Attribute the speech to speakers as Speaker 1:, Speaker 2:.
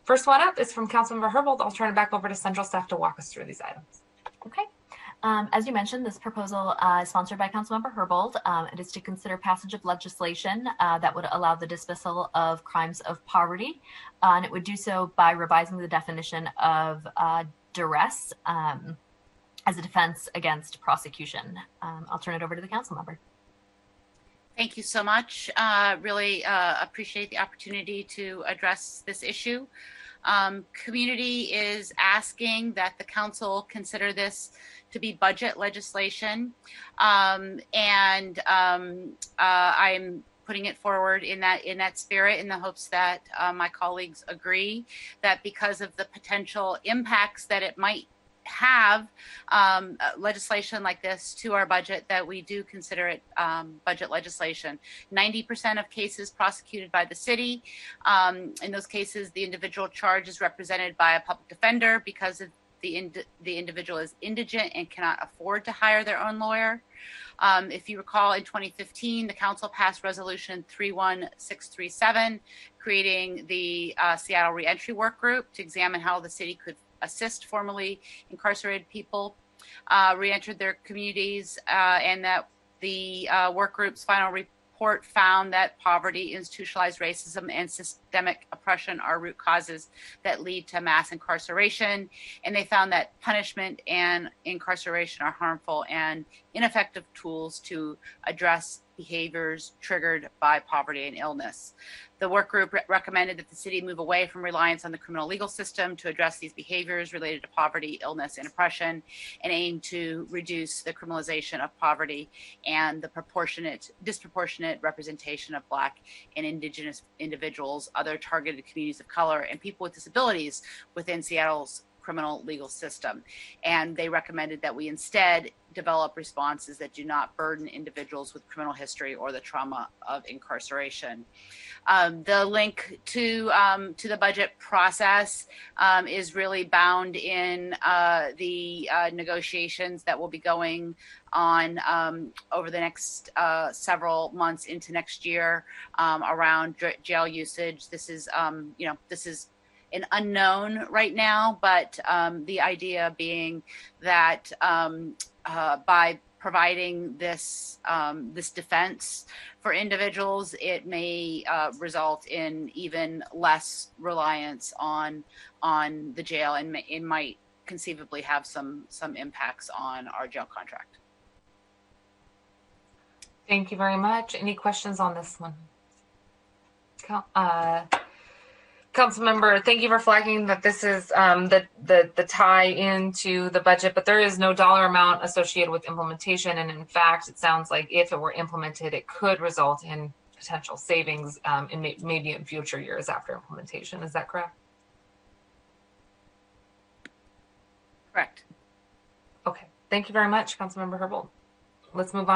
Speaker 1: First one up is from Councilmember Herbold. I'll turn it back over to Central staff to walk us through these items.
Speaker 2: Okay. As you mentioned, this proposal is sponsored by Councilmember Herbold. It is to consider passage of legislation that would allow the dismissal of crimes of poverty, and it would do so by revising the definition of duress as a defense against prosecution. I'll turn it over to the Councilmember.
Speaker 3: Thank you so much. Really appreciate the opportunity to address this issue. Community is asking that the council consider this to be budget legislation, and I'm putting it forward in that spirit, in the hopes that my colleagues agree that because of the potential impacts that it might have, legislation like this to our budget, that we do consider it budget legislation. 90% of cases prosecuted by the city. In those cases, the individual charge is represented by a public defender because of the individual is indigent and cannot afford to hire their own lawyer. If you recall, in 2015, the council passed resolution 31637, creating the Seattle Reentry Work Group to examine how the city could assist formerly incarcerated people re-enter their communities, and that the work group's final report found that poverty, institutionalized racism, and systemic oppression are root causes that lead to mass incarceration. And they found that punishment and incarceration are harmful and ineffective tools to address behaviors triggered by poverty and illness. The work group recommended that the city move away from reliance on the criminal legal system to address these behaviors related to poverty, illness, and oppression, and aim to reduce the criminalization of poverty and the disproportionate representation of Black and Indigenous individuals, other targeted communities of color, and people with disabilities within Seattle's criminal legal system. And they recommended that we instead develop responses that do not burden individuals with criminal history or the trauma of incarceration. The link to the budget process is really bound in the negotiations that will be going on over the next several months into next year around jail usage. This is, this is an unknown right now, but the idea being that by providing this this defense for individuals, it may result in even less reliance on the jail, and it might conceivably have some impacts on our jail contract.
Speaker 1: Thank you very much. Any questions on this one? Councilmember, thank you for flagging that this is the tie into the budget, but there is no dollar amount associated with implementation. And in fact, it sounds like if it were implemented, it could result in potential savings in maybe in future years after implementation. Is that correct?
Speaker 3: Correct.
Speaker 1: Okay. Thank you very much, Councilmember Herbold. Let's move on.